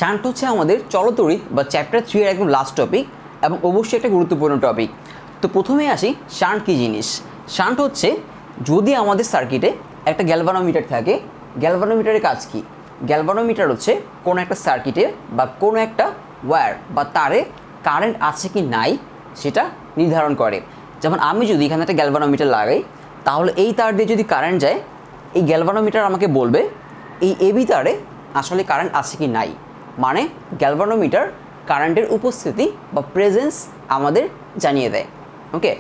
Shunt হচ্ছে আমাদের চলতরিৎ বা চ্যাপ্টার 3 এর একদম লাস্ট টপিক এবং অবশ্যই একটা গুরুত্বপূর্ণ টপিক। তো প্রথমেই আসি শান্ট কী জিনিস। শান্ট হচ্ছে যদি আমাদের সার্কিটে একটা গ্যালভানোমিটার থাকে, গ্যালভানোমিটারের কাজ কী? গ্যালভানোমিটার হচ্ছে কোনো একটা সার্কিটে বা কোনো একটা ওয়্যার বা তারে কারেন্ট আছে কি নাই সেটা নির্ধারণ করে। যেমন আমি যদি এখানে একটা গ্যালভানোমিটার লাগাই, তাহলে এই তার দিয়ে যদি কারেন্ট যায়, এই গ্যালভানোমিটার আমাকে বলবে এই এবি তারে আসলে কারেন্ট আছে কি নাই। মানে গ্যালভানোমিটার কারেন্টের উপস্থিতি বা প্রেজেন্স আমাদের জানিয়ে দেয়। ওকে,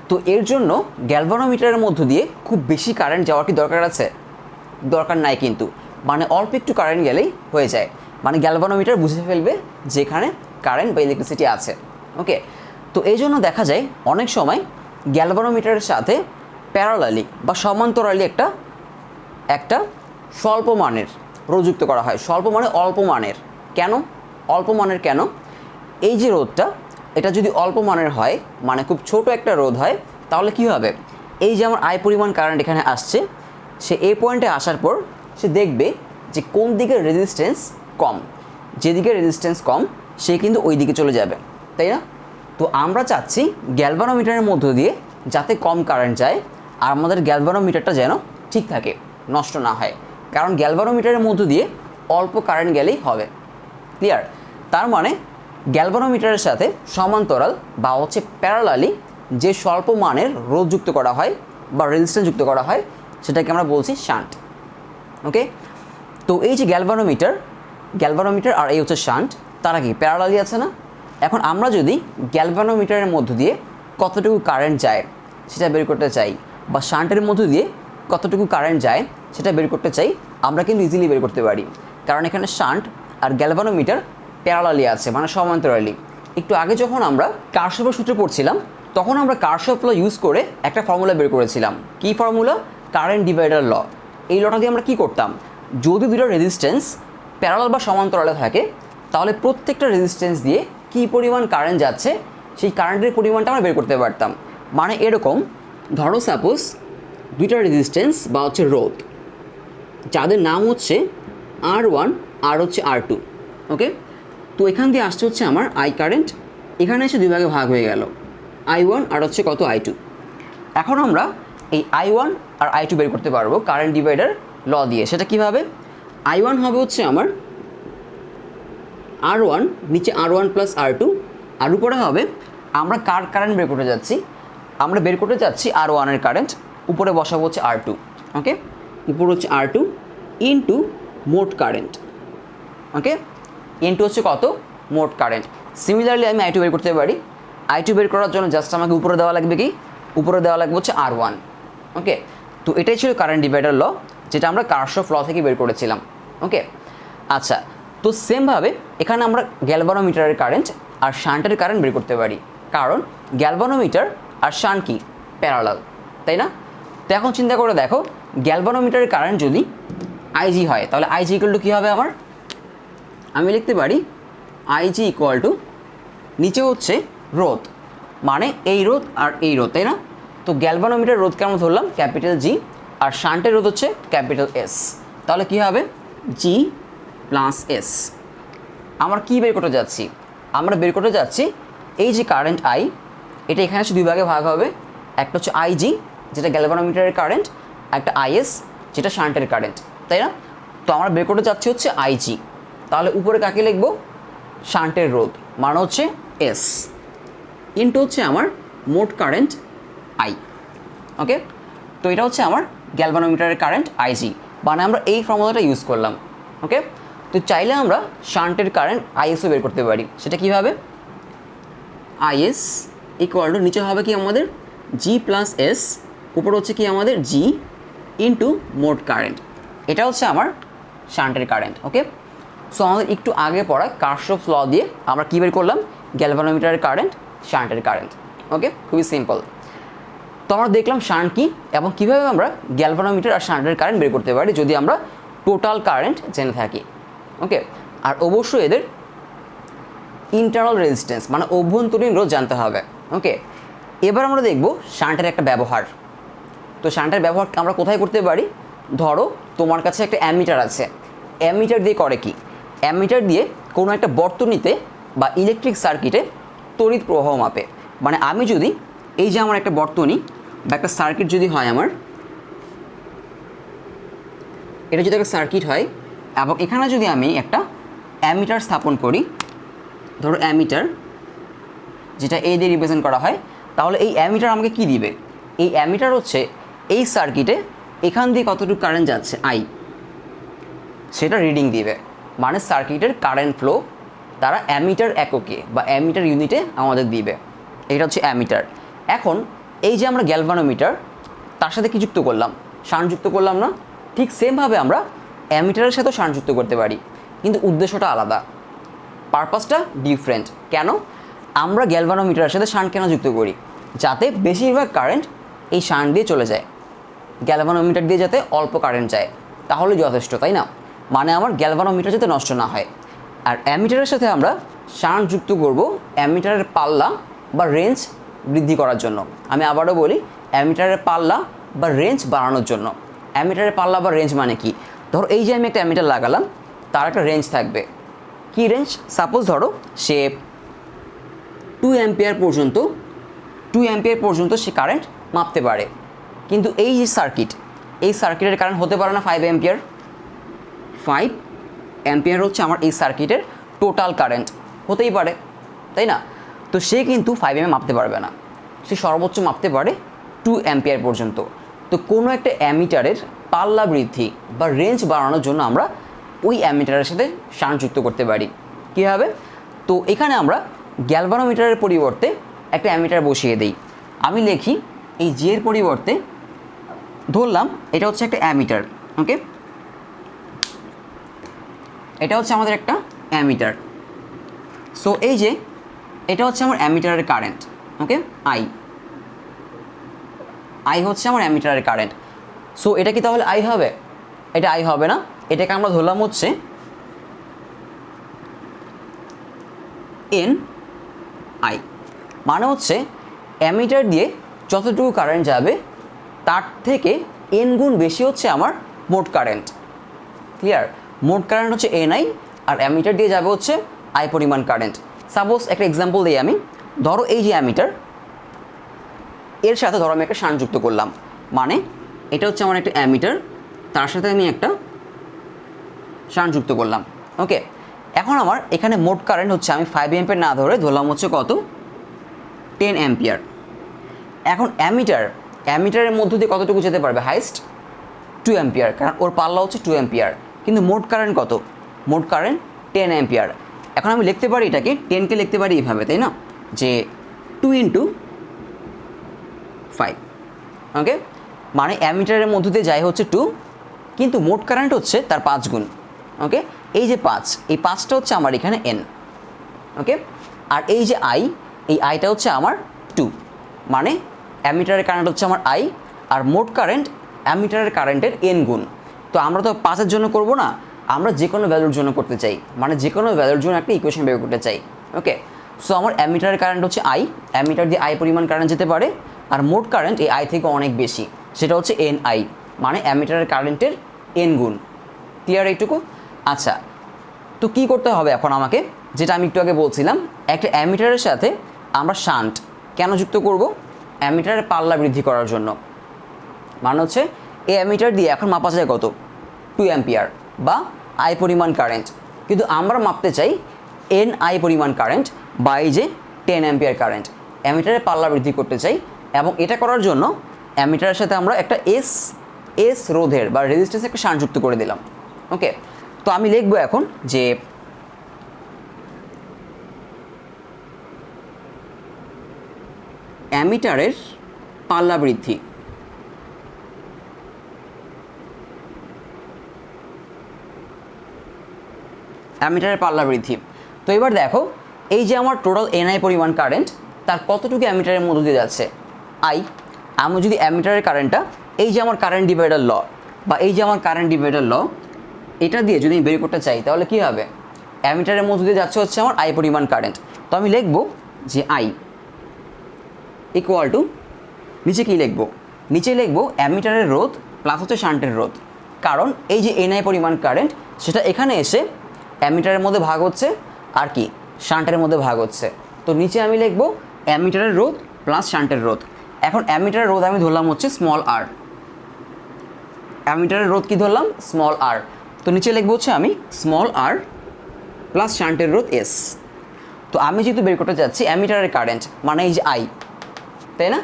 তো এর জন্য গ্যালভানোমিটারের মধ্য দিয়ে খুব বেশি কারেন্ট যাওয়ার কি দরকার আছে? দরকার নাই কিন্তু, মানে অল্প একটু কারেন্ট গেলেই হয়ে যায়। মানে গ্যালভানোমিটার বুঝে ফেলবে যেখানে কারেন্ট বা ইলেকট্রিসিটি আছে। ওকে, তো এই জন্য দেখা যায় অনেক সময় গ্যালভানোমিটারের সাথে প্যারালালি বা সমান্তরালি একটা স্বল্প মানের রোধ যুক্ত করা হয়। স্বল্প মানে অল্প মানের। কেন অল্প মানের? কেন এই যে রোধটা, এটা যদি অল্প মানের হয়, মানে খুব ছোট একটা রোধ হয়, তাহলে কি হবে? এই যে আমার আই পরিমাণ কারেন্ট এখানে আসছে, সে এই পয়েন্টে আসার পর সে দেখবে যে কোন দিকে রেজিস্ট্যান্স কম। যেদিকে রেজিস্ট্যান্স কম সে কিন্তু ওই দিকে চলে যাবে, তাই না? তো আমরা চাচ্ছি গ্যালভানোমিটারের মধ্য দিয়ে যাতে কম কারেন্ট যায় আর আমাদের গ্যালভানোমিটারটা যেন ঠিক থাকে, নষ্ট না হয়। কারণ গ্যালভানোমিটারের মধ্য দিয়ে অল্প কারেন্ট গেলেই হবে। ক্লিয়ার? তার মানে গ্যালভানোমিটারের সাথে সমান্তরাল বা হচ্ছে প্যারালালি যে স্বল্প মানের রোধ যুক্ত করা হয় বা রেজিস্ট্যান্স যুক্ত করা হয় সেটাকে আমরা বলছি শান্ট। ওকে, তো এই যে গ্যালভানোমিটার আর এই হচ্ছে শান্ট, তারা কি প্যারালালি আছে না? এখন আমরা যদি গ্যালভানোমিটারের মধ্য দিয়ে কতটুকু কারেন্ট যায় সেটা বের করতে চাই, বা শান্টের মধ্য দিয়ে কতটুকু কারেন্ট যায় সেটা বের করতে চাই, আমরা কিন্তু ইজিলি বের করতে পারি। কারণ এখানে শান্ট আর গ্যালভানোমিটার প্যারালালি আছে, মানে সমান্তরালি। একটু আগে যখন আমরা কারশফের সূত্র পড়ছিলাম, তখন আমরা কারশফ ল ইউজ করে একটা ফর্মুলা বের করেছিলাম। কী ফর্মুলা? কারেন্ট ডিভাইডার ল। এই লটা দিয়ে আমরা কী করতাম? যদি দুটো রেজিস্ট্যান্স প্যারালাল বা সমান্তরালে থাকে, তাহলে প্রত্যেকটা রেজিস্ট্যান্স দিয়ে কী পরিমাণ কারেন্ট যাচ্ছে সেই কারেন্টের পরিমাণটা আমরা বের করতে পারতাম। মানে এরকম, ধরো সাপোজ দুইটা রেজিস্ট্যান্স বা হচ্ছে রোধ, যাদের নাম হচ্ছে R1 আর হচ্ছে R2। ওকে, তো এখান দিয়ে আসছে হচ্ছে আমার আই কারেন্ট, এখানে এসে দুই ভাগে ভাগ হয়ে গেল, I1 আর হচ্ছে কত I2। এখন আমরা এই I1 আর I2 বের করতে পারবো কারেন্ট ডিভাইডার ল দিয়ে। সেটা কীভাবে? I1 হবে হচ্ছে আমার R1, নিচে R1 প্লাস R2, আর উপরে হবে আমরা কার কারেন্ট বের করতে যাচ্ছি? আমরা বের করতে যাচ্ছি R1 এর কারেন্ট, উপরে বসাবো হচ্ছে R2। ওকে, উপরে হচ্ছে R2 ইনটু মোট কারেন্ট। ওকে, ইনটু হচ্ছে কত? মোট কারেন্ট। সিমিলারলি আমি I2 বের করতে পারি। I2 বের করার জন্য জাস্ট আমাকে উপরে দেওয়া লাগবে কি? উপরে দেওয়া লাগবে হচ্ছে R1। ওকে, তো এটাই ছিল কারেন্ট ডিভাইডার ল, যেটা আমরা কারশফ ল থেকে বের করেছিলাম। ওকে, আচ্ছা, তো সেমভাবে এখানে আমরা গ্যালভানোমিটারের কারেন্ট আর শান্টের কারেন্ট বের করতে পারি, কারণ গ্যালভানোমিটার আর শান্ট কি? প্যারালাল, তাই না? তো এখন চিন্তা করে দেখো, গ্যালভানোমিটারের কারেন্ট যদি IG হয়, তাহলে IG ইকুয়াল টু কী হবে আমার? আমি লিখতে পারি IG ইকুয়াল টু, নিচে হচ্ছে রোধ, মানে এই রোধ আর এই রোধ, তাই না? তো গ্যালভানোমিটার রোধ কেমন ধরলাম? ক্যাপিটাল G, আর শান্টের রোধ হচ্ছে ক্যাপিটাল S। তাহলে কী হবে? G plus S। আমরা কী বের করতে যাচ্ছি? আমরা বের করতে যাচ্ছি এই যে কারেন্ট I, এটা এখানে এসে দুই ভাগে ভাগ হবে। একটা হচ্ছে IG, যেটা গ্যালভানোমিটারের কারেন্ট, একটা IS, যেটা শান্টের কারেন্ট, তাই না? তো আমরা বের করতে যাচ্ছি হচ্ছে IG। তাহলে উপরে কাকে লিখবো? শান্টের রোধ, মানে হচ্ছে S, ইনটু হচ্ছে আমার মোট কারেন্ট I। ওকে, তো এটা হচ্ছে আমার গ্যালভানোমিটারের কারেন্ট IG, মানে আমরা এই ফর্মুলাটা ইউজ করলাম। ওকে, তো চাইলে আমরা শান্টের কারেন্ট ISও বের করতে পারি। সেটা কীভাবে? IS ইকুয়াল টু, নিচে হবে কি আমাদের G প্লাস S, উপর হচ্ছে কি আমাদের G ইন্টু মোট কারেন্ট। এটা হচ্ছে আমার শান্টের কারেন্ট। ওকে, সো আমাদের একটু আগে পড়া কারশফ ল দিয়ে আমরা কী বের করলাম? গ্যালভানোমিটারের কারেন্ট, শান্টের কারেন্ট। ওকে, খুবই সিম্পল। তো আমরা দেখলাম শান্ট কী এবং কীভাবে আমরা গ্যালভানোমিটার আর শান্টের কারেন্ট বের করতে পারি যদি আমরা টোটাল কারেন্ট জেনে থাকি। ওকে, আর অবশ্যই এদের ইন্টারনাল রেজিস্ট্যান্স মানে অভ্যন্তরীণ রোধ জানতে হবে। ওকে, এবার আমরা দেখব শান্টের একটা ব্যবহার। তো শান্টের ব্যবহার আমরা কোথায় করতে পারি? ধরো তোমার কাছে একটা অ্যামিটার আছে, অ্যামিটার দিয়ে করে কি? অ্যামিটার দিয়ে কোনো একটা বর্তনীতে বা ইলেকট্রিক সার্কিটে তড়িৎ প্রবাহ মাপে। মানে আমি যদি এই যে আমার একটা বর্তনী বা একটা সার্কিট যদি হয়, আমার এটা যদি একটা সার্কিট হয় এবং এখানে যদি আমি একটা অ্যামিটার স্থাপন করি, ধরো অ্যামিটার, যেটা এ দিয়ে রিপ্রেজেন্ট করা হয়, তাহলে এই অ্যামিটার আমাকে কি দিবে? এই অ্যামিটার হচ্ছে এই সার্কিটে এখান দিয়ে কতটুকু কারেন্ট যাচ্ছে আই, সেটা রিডিং দিবে। মানে সার্কিটের কারেন্ট ফ্লো তারা অ্যামিটার এককে বা অ্যামিটার ইউনিটে আমাদের দিবে। এটা হচ্ছে অ্যামিটার। এখন এই যে আমরা গ্যালভানোমিটার, তার সাথে কি যুক্ত করলাম? শান্ট যুক্ত করলাম না? ঠিক সেমভাবে আমরা অ্যামিটারের সাথেও শান্ট যুক্ত করতে পারি, কিন্তু উদ্দেশ্যটা আলাদা, পারপাসটা ডিফারেন্ট। কেন? আমরা গ্যালভানোমিটারের সাথে শান্ট কেন যুক্ত করি? যাতে বেশিরভাগ কারেন্ট এই শান্ট দিয়ে চলে যায়, গ্যালভানোমিটার দিয়ে যাতে অল্প কারেন্ট যায়, তাহলে যথেষ্ট, তাই না? মানে আমার গ্যালভানোমিটার যাতে নষ্ট না হয়। আর অ্যামিটারের সাথে আমরা শান্ট যুক্ত করব অ্যামিটারের পাল্লা বা রেঞ্জ বৃদ্ধি করার জন্য। আমি আবারও বলি, অ্যামিটারের পাল্লা বা রেঞ্জ বাড়ানোর জন্য। অ্যামিটারের পাল্লা বা রেঞ্জ মানে কি? ধরো এই যে আমি একটা অ্যামিটার লাগালাম, তার একটা রেঞ্জ থাকবে। কি রেঞ্জ? সাপোজ ধরো সে 2 অ্যাম্পিয়ার পর্যন্ত সে কারেন্ট মাপতে পারে। কিন্তু এই যে সার্কিট, এই সার্কিটের কারেন্ট হতে পারে না 5 অ্যাম্পিয়ার। 5 অ্যাম্পিয়ার হচ্ছে আমার এই সার্কিটের টোটাল কারেন্ট, হতেই পারে, তাই না? তো সে কিন্তু 5 এমএ মাপতে পারবে না, সে সর্বোচ্চ মাপতে পারে 2 অ্যাম্পিয়ার পর্যন্ত। তো কোনো একটা অ্যামিটারের পাল্লা বৃদ্ধি বা রেঞ্জ বাড়ানোর জন্য আমরা ওই অ্যামিটারের সাথে শান্ট যুক্ত করতে পারি। কীভাবে? তো এখানে আমরা গ্যালভানোমিটারের পরিবর্তে একটা অ্যামিটার বসিয়ে দিই। আমি লিখি এই জি এর পরিবর্তে ধরলাম এটা হচ্ছে একটা অ্যামিটার। ওকে, এটা হচ্ছে আমাদের একটা অ্যামিটার। সো এই যে এটা হচ্ছে আমার অ্যামিটারের কারেন্ট। ওকে, আই হচ্ছে আমার অ্যামিটারের কারেন্ট। সো এটা কি তাহলে আই হবে? এটা আই হবে না, এটাকে আমরা ধরলাম হচ্ছে এন আই। মানে হচ্ছে অ্যামিটার দিয়ে যতটুকু কারেন্ট যাবে তার থেকে এন গুণ বেশি হচ্ছে আমার মোট কারেন্ট। ক্লিয়ার? মোট কারেন্ট হচ্ছে এন আই, আর অ্যামিটার দিয়ে যাবে হচ্ছে আই পরিমাণ কারেন্ট। সাপোজ একটা এক্সাম্পল দিই আমি। ধরো এই যে অ্যামিটার, এর সাথে ধরো আমি একটা শান্ট যুক্ত করলাম। মানে এটা হচ্ছে আমার একটা অ্যামিটার, তার সাথে আমি একটা শান্ট যুক্ত করলাম। ওকে, এখন আমার এখানে মোট কারেন্ট হচ্ছে, আমি 5 অ্যাম্পিয়ার না ধরে ধরলাম হচ্ছে কত, 10 অ্যাম্পিয়ার। এখন অ্যামিটারের মধ্য দিয়ে কতটুকু যেতে পারবে? হাইস্ট 2 অ্যাম্পিয়ার, কারণ ওর পাল্লা হচ্ছে 2 অ্যাম্পিয়ার। কিন্তু মোট কারেন্ট কত? মোট কারেন্ট 10 অ্যাম্পিয়ার। এখন আমি লিখতে পারি এটাকে, 10কে লিখতে পারি এইভাবে, তাই না, যে 2 × 5। ওকে, মানে অ্যামিটারের মধ্য দিয়ে যায় হচ্ছে 2, কিন্তু মোট কারেন্ট হচ্ছে তার 5 গুণ। ওকে, এই যে 5, এই 5টা হচ্ছে আমার এখানে এন। ওকে, আর এই যে আই, এই আইটা হচ্ছে আমার 2, মানে অ্যামিটারের কারেন্ট হচ্ছে আমার আই, আর মোট কারেন্ট অ্যামিটারের কারেন্টের এন গুণ। তো আমরা তো 5-এর জন্য করব না, আমরা যে কোনো ভ্যালুর জন্য করতে চাই, মানে যে কোনো ভ্যালুর জন্য একটা ইকুয়েশন বের করতে চাই। ওকে, সো আমার অ্যামিটারের কারেন্ট হচ্ছে আই, অ্যামিটার দিয়ে আই পরিমাণ কারেন্ট যেতে পারে, আর মোট কারেন্ট এই আই থেকে অনেক বেশি, সেটা হচ্ছে এন আই, মানে অ্যামিটারের কারেন্টের এন গুণ। ক্লিয়ার এইটুকু? আচ্ছা, তো কী করতে হবে এখন আমাকে? যেটা আমি একটু আগে বলছিলাম, একটা অ্যামিটারের সাথে আমরা শান্ট কেন যুক্ত করব? অ্যামিটারের পাল্লা বৃদ্ধি করার জন্য। মানে হচ্ছে এই অ্যামিটার দিয়ে এখন মাপা যায় কত? 2 অ্যাম্পিয়ার বা আই পরিমাণ কারেন্ট, কিন্তু আমরা মাপতে চাই এন আই পরিমাণ কারেন্ট বা এই যে 10 অ্যাম্পিয়ার কারেন্ট। অ্যামিটারের পাল্লা বৃদ্ধি করতে চাই, এবং এটা করার জন্য অ্যামিটারের সাথে আমরা একটা এস রোধের বা রেজিস্ট্যান্সে একটা শান্ট যুক্ত করে দিলাম। ওকে, তো আমি লিখবো এখন যে অ্যামিটারের পাল্লা বৃদ্ধি। অ্যামিটারের পাল্লা বৃদ্ধি। তো এবার দেখো, এই যে আমার টোটাল এনআই পরিমাণ কারেন্ট, তার কতটুকু অ্যামিটারের মধ্য দিয়ে যাচ্ছে? আই। আমি যদি অ্যামিটারের কারেন্টটা, এই যে আমার কারেন্ট ডিভাইডার ল বা এই যে আমার কারেন্ট ডিভাইডার ল, এটা দিয়ে যদি আমি বের করতে চাই, তাহলে কী হবে? অ্যামিটারের মধ্য দিয়ে যাচ্ছে হচ্ছে আমার আই পরিমাণ কারেন্ট। তো আমি লিখব যে আই ইকুয়াল টু, নিচে কী লিখব? নিচে লিখব অ্যামিটারের রোধ প্লাস হচ্ছে শান্টের রোধ। কারণ এই যে এনআই পরিমাণ কারেন্ট, সেটা এখানে এসে অ্যামিটারের মধ্যে ভাগ হচ্ছে আর কি শান্টের মধ্যে ভাগ হচ্ছে। তো নিচে আমি লিখবো অ্যামিটারের রোধ প্লাস শান্টের রোধ। এখন অ্যামিটারের রোধ আমি ধরলাম হচ্ছে স্মল আর, অ্যামিটারের রোধ কি ধরলাম স্মল আর। তো নিচে লিখবো হচ্ছে আমি স্মল আর প্লাস শান্টের রোধ এস। তো আমি যেহেতু বের করতে যাচ্ছি অ্যামিটারের কারেন্ট মানে এই যে আই, তাই না,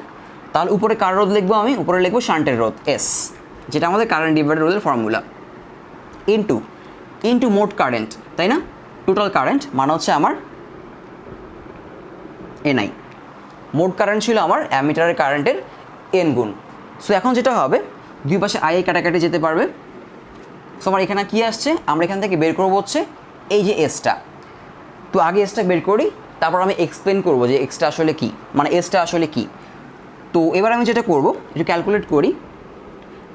তাহলে উপরে কার রোধ লিখবো আমি, উপরে লিখবো শান্টের রোধ এস, যেটা আমাদের কারেন্ট ডিভাইডার রোধের ফর্মুলা, ইনটু মোট কারেন্ট, তাই না, টোটাল কারেন্ট মানে হচ্ছে আমার এনআই। মোট কারেন্ট ছিল আমার অ্যামিটারের কারেন্টের এন গুণ। সো এখন যেটা হবে দুই পাশে আই কাটাকাটি যেতে পারবে। সো আমার এখানে কী আসছে, আমরা এখান থেকে বের করবো হচ্ছে এই যে এসটা। তো আগে এসটা বের করি, তারপর আমি এক্সপ্লেন করবো যে এক্সটা আসলে কী, মানে এসটা আসলে কী। তো এবার আমি যেটা করবো একটু ক্যালকুলেট করি,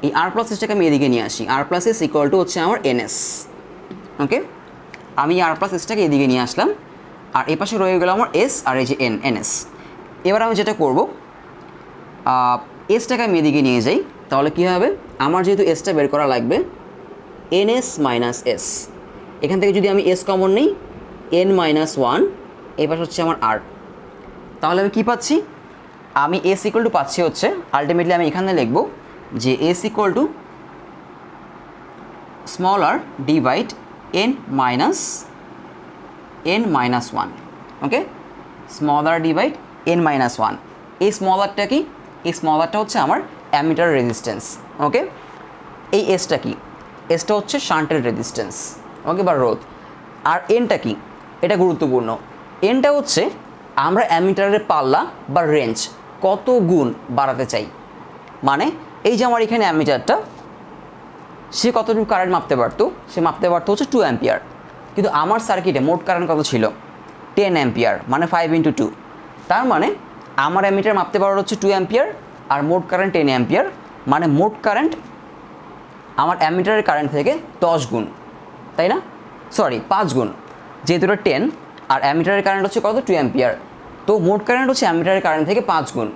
এই আর প্লাস এসটাকে আমি এদিকে নিয়ে আসি। আর প্লাস এস ইকুয়াল টু হচ্ছে আমার এনএস। ওকে, আমি আর প্লাস এসটাকে এদিকে নিয়ে আসলাম, আর এ পাশে রয়ে গেল আমার এস আর এই যে এনএস। এবার আমি যেটা করব এসটাকে আমি এদিকে নিয়ে যাই, তাহলে কী হবে, আমার যেহেতু এসটা বের করা লাগবে এনএস মাইনাস এস, এখান থেকে যদি আমি এস কমন নিই এন মাইনাস ওয়ান, এবার হচ্ছে আমার আর। তাহলে আমি কী পাচ্ছি, আমি এস ইকুয়াল টু পাচ্ছি হচ্ছে আলটিমেটলি আমি এখানে লিখব যে S equal to small R divide N minus one. Okay, small R divide N minus one. এই স্মল আরটা কি, এই স্মল আরটা হচ্ছে আমার অ্যামিটার রেজিস্ট্যান্স। ওকে, এই এসটা কি, এসটা হচ্ছে শান্টের রেজিস্ট্যান্স, ওকে, বা রোধ। আর এনটা কি, এটা গুরুত্বপূর্ণ, এনটা হচ্ছে আমরা অ্যামিটারের পাল্লা বা রেঞ্জ কত গুণ বাড়াতে চাই। মানে এই যে আমার এখানে অ্যামিটারটা, সে কতটুকু কারেন্ট মাপতে পারতো, সে মাপতে পারতো হচ্ছে 2 অ্যাম্পিয়ার, কিন্তু আমার সার্কিটে মোট কারেন্ট কত ছিল 10 অ্যাম্পিয়ার, মানে 5 × 2। তার মানে আমার অ্যামিটার মাপতে পারার হচ্ছে 2 অ্যাম্পিয়ার আর মোট কারেন্ট 10 অ্যাম্পিয়ার, মানে মোট কারেন্ট আমার অ্যামিটারের কারেন্ট থেকে 10 গুণ, তাই না, সরি 5 গুণ, যেহেতু এটা 10 আর অ্যামিটারের কারেন্ট হচ্ছে কত 2 অ্যাম্পিয়ার, তো মোট কারেন্ট হচ্ছে অ্যামিটারের কারেন্ট থেকে 5 গুণ।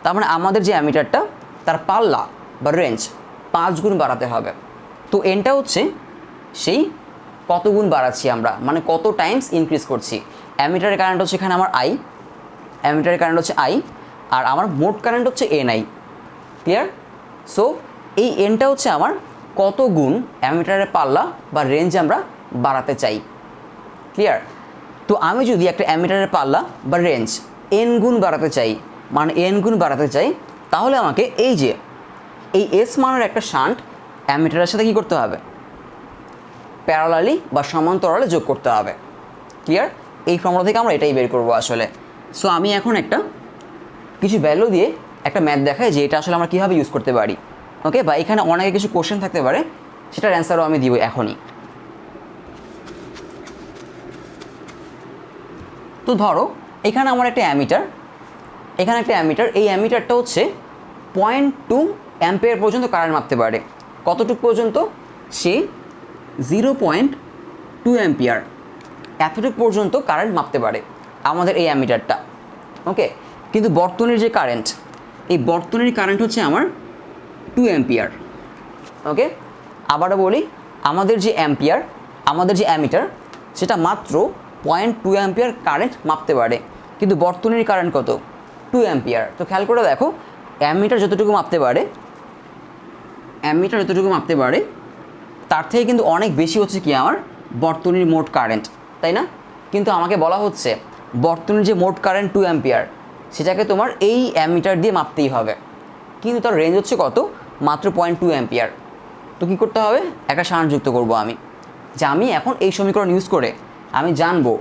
তার মানে আমাদের যে অ্যামিটারটা তার পাল্লা বা রেঞ্জ 5 গুণ বাড়াতে হবে। তো এনটা হচ্ছে সেই কত গুণ বাড়াচ্ছি আমরা, মানে কত টাইমস ইনক্রিজ করছি। অ্যামিটারের কারেন্ট হচ্ছে এখানে আমার আই, অ্যামিটারের কারেন্ট হচ্ছে আই, আর আমার মোট কারেন্ট হচ্ছে এনআই। ক্লিয়ার? সো এই এনটা হচ্ছে আমার কত গুণ অ্যামিটারের পাল্লা বা রেঞ্জ আমরা বাড়াতে চাই। ক্লিয়ার? তো আমি যদি একটা অ্যামিটারের পাল্লা বা রেঞ্জ এন গুণ বাড়াতে চাই, মানে এন গুণ বাড়াতে চাই, তাহলে আমাকে এই যে এই এস মানের একটা শান্ট অ্যামিটারের সাথে কী করতে হবে, প্যারালালি বা সমান্তরালে যোগ করতে হবে। ক্লিয়ার? এই ফর্মুলা থেকে আমরা এটাই বের করবো আসলে। সো আমি এখন একটা কিছু ভ্যালু দিয়ে একটা ম্যাথ দেখাই যে এটা আসলে আমরা কীভাবে ইউজ করতে পারি। ওকে, বা এখানে অনেকে কিছু কোশ্চেন থাকতে পারে, সেটার অ্যান্সারও আমি দিব এখনই। তো ধরো এখানে আমার একটা অ্যামিটার, এখানে একটা অ্যামিটার, এই অ্যামিটারটা হচ্ছে 0.2 অ্যাম্পিয়ার পর্যন্ত কারেন্ট মাপতে পারে। কতটুকু পর্যন্ত? সে 0.2 অ্যাম্পিয়ার এতটুকু পর্যন্ত কারেন্ট মাপতে পারে আমাদের এই অ্যামিটারটা। ওকে, কিন্তু বর্তনীর যে কারেন্ট, এই বর্তনীর কারেন্ট হচ্ছে আমার 2 অ্যাম্পিয়ার। ওকে, আবারও বলি, আমাদের যে অ্যাম্পিয়ার, আমাদের যে অ্যামিটার, সেটা মাত্র 0.2 অ্যাম্পিয়ার কারেন্ট মাপতে পারে, কিন্তু বর্তনীর কারেন্ট কত? 2 অ্যাম্পিয়ার। তো খেয়াল করে দেখো, অ্যামিটার যতটুকু মাপতে পারে, অ্যামিটার যতটুকু মাপতে পারে তার থেকে কিন্তু অনেক বেশি হচ্ছে কি আমার বর্তনীর মোট কারেন্ট, তাই না? কিন্তু আমাকে বলা হচ্ছে বর্তনীর যে মোট কারেন্ট 2 অ্যাম্পিয়ার, সেটাকে তোমার এই অ্যামিটার দিয়ে মাপতেই হবে, কিন্তু তার রেঞ্জ হচ্ছে কত? মাত্র 0.2 অ্যাম্পিয়ার। তো কী করতে হবে? একটা শান্ট যুক্ত করব আমি, যে আমি এখন এই সমীকরণ ইউজ করে আমি জানবো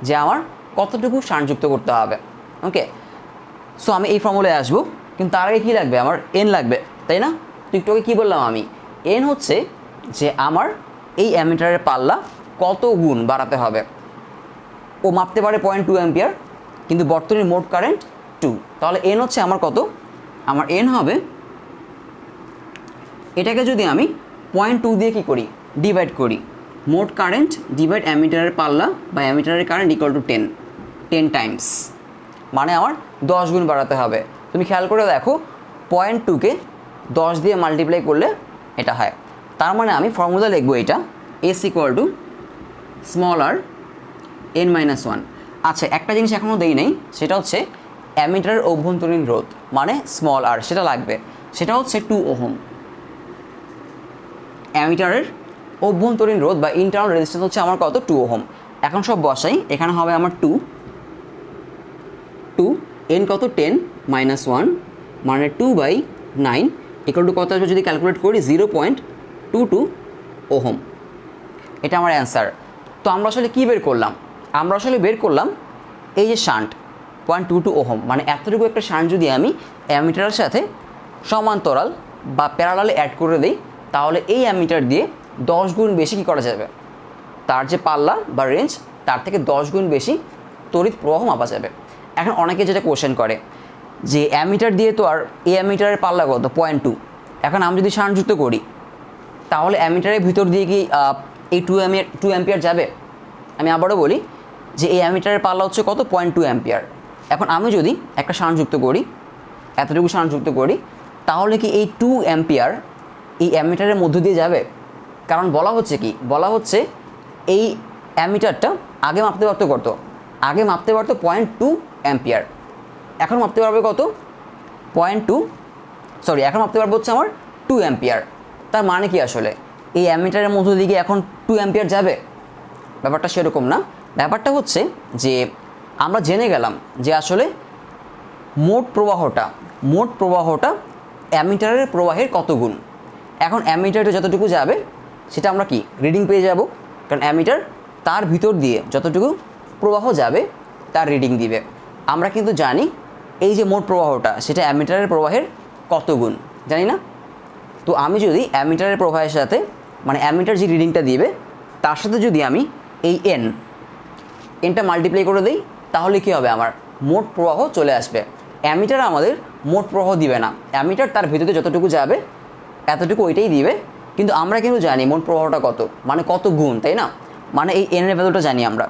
যে আমার কতটুকু শান্ট যুক্ত করতে হবে। ওকে, সো আমি এই ফর্মুলায় আসবো, কিন্তু তার আগে কী লাগবে? আমার এন লাগবে, তাই না? তো একটু আগে কী বললাম আমি? এন হচ্ছে যে আমার এই অ্যামিটারের পাল্লা কত গুণ বাড়াতে হবে। ও মাপতে পারে 0.2 অ্যাম্পিয়ার, কিন্তু বর্তনীর মোট কারেন্ট 2, তাহলে এন হচ্ছে আমার কত? আমার এন হবে, এটাকে যদি আমি 0.2 দিয়ে কী করি, ডিভাইড করি, মোট কারেন্ট ডিভাইড অ্যামিটারের পাল্লা বা অ্যামিটারের কারেন্ট ইকুয়াল টু 10 টাইমস, মানে আমার 10 গুণ বাড়াতে হবে। তুমি খেয়াল করে দেখো, 0.2কে 10 দিয়ে মাল্টিপ্লাই করলে এটা হয়। তার মানে আমি ফর্মুলা লিখবো এটা, S equal to small R N minus one. আচ্ছা, একটা জিনিস এখনও দেই নেই, সেটা হচ্ছে অ্যামিটারের অভ্যন্তরীণ রোধ মানে স্মল আর, সেটা লাগবে। সেটা হচ্ছে 2 ওহম। অ্যামিটারের অভ্যন্তরীণ রোধ বা ইন্টারনাল রেজিস্ট্যান্স হচ্ছে আমার কত? 2 ওহম। এখন সব বসাই, এখানে হবে আমার 2 এন কত? 10 মাইনাস 1 মানে 2/9 ইকুয়াল টু কত আসবে যদি ক্যালকুলেট করি? 0.22 ওহম। এটা আমার অ্যান্সার। তো আমরা আসলে কী বের করলাম? আমরা আসলে বের করলাম এই যে শান্ট 0.22 ওহম, মানে এতটুকু একটা শান্ট যদি আমি অ্যামিটারের সাথে সমান্তরাল বা প্যারালালে অ্যাড করে দিই, তাহলে এই অ্যামিটার দিয়ে 10 গুণ বেশি কী করা যাবে? তার যে পাল্লা বা রেঞ্জ, তার থেকে 10 গুণ বেশি তড়িৎ প্রবাহ মাপা যাবে। এখন অনেকে যেটা কোশ্চেন করে যে অ্যামিটার দিয়ে তো আর এই অ্যামিটারের পাল্লা কত? 0.2। এখন আমি যদি শান্ট যুক্ত করি, তাহলে অ্যামিটারের ভিতর দিয়ে কি এই 2 অ্যাম্পিয়ার যাবে? আমি আবারও বলি যে এই অ্যামিটারের পাল্লা হচ্ছে কত? 0.2 অ্যাম্পিয়ার। এখন আমি যদি একটা শান্ট যুক্ত করি, এতটুকু শান্ট যুক্ত করি, তাহলে কি এই 2 অ্যাম্পিয়ার এই অ্যামিটারের মধ্য দিয়ে যাবে? কারণ বলা হচ্ছে কি? বলা হচ্ছে এই অ্যামিটারটা আগে মাপতে পারতো কত? আগে মাপতে পারতো 0.2 অ্যাম্পিয়ার, এখন মাপতে পারবে কত? 0.2, সরি, এখন মাপতে পারবো হচ্ছে আমার 2 অ্যাম্পিয়ার। তার মানে কি আসলে এই অ্যামিটারের মধ্য দিকে এখন 2 অ্যাম্পিয়ার যাবে? ব্যাপারটা সেরকম না। ব্যাপারটা হচ্ছে যে আমরা জেনে গেলাম যে আসলে মোট প্রবাহটা অ্যামিটারের প্রবাহের কত গুণ। এখন অ্যামিটারে যতটুকু যাবে সেটা আমরা কি রিডিং পেয়ে যাব, কারণ অ্যামিটার তার ভিতর দিয়ে যতটুকু প্রবাহ যাবে তার রিডিং দিবে। আমরা কিন্তু জানি এই যে মোট প্রবাহটা সেটা অ্যামিটারের প্রবাহের কত গুণ, জানি না? তো আমি যদি অ্যামিটারের প্রবাহের সাথে, মানে অ্যামিটার যে রিডিংটা দিবে তার সাথে যদি আমি এই এনটা মাল্টিপ্লাই করে দিই, তাহলে কী হবে? আমার মোট প্রবাহ চলে আসবে। অ্যামিটার আমাদের মোট প্রবাহ দিবে না, অ্যামিটার তার ভিতরে যতটুকু যাবে এতটুকু ওইটাই দিবে। কিন্তু আমরা কিন্তু জানি মোট প্রবাহটা কত, মানে কত গুণ, তাই না? মানে এই এনের ভ্যালুটা জানি আমরা।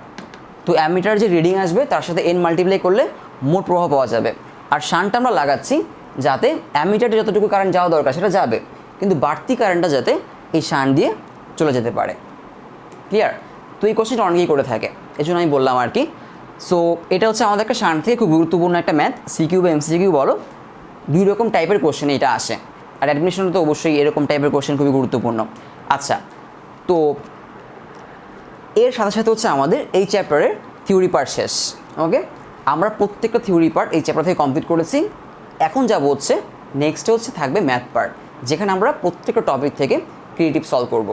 তো অ্যামিটার যে রিডিং আসবে তার সাথে এন মাল্টিপ্লাই করলে মোট প্রবাহ পাওয়া যাবে। আর শান্টটা আমরা লাগাচ্ছি যাতে অ্যামিটারে যতটুকু কারেন্ট যাওয়া দরকার সেটা যাবে, কিন্তু বাড়তি কারেন্টটা যাতে এই শান্ট দিয়ে চলে যেতে পারে। ক্লিয়ার? তো এই কোশ্চেনটা অনেকেই করে থাকে, এই জন্য আমি বললাম আর কি। সো এটা হচ্ছে আমাদের একটা শান্ট থেকে খুব গুরুত্বপূর্ণ একটা ম্যাথ, সিকিউ বা এমসিকিউ বলো, 2 রকম টাইপের কোশ্চেন এটা আসে। আর অ্যাডমিশনে তো অবশ্যই এরকম টাইপের কোশ্চেন খুবই গুরুত্বপূর্ণ। আচ্ছা, তো এর সাথে সাথে হচ্ছে আমাদের এই চ্যাপ্টারের থিওরি পার্ট শেষ। ওকে, আমরা প্রত্যেকটা থিওরি পার্ট এই চ্যাপ্টার থেকে কমপ্লিট করেছি। এখন যাব হচ্ছে নেক্সটে হচ্ছে থাকবে ম্যাথ পার্ট, যেখানে আমরা প্রত্যেকটা টপিক থেকে ক্রিয়েটিভ সলভ করব।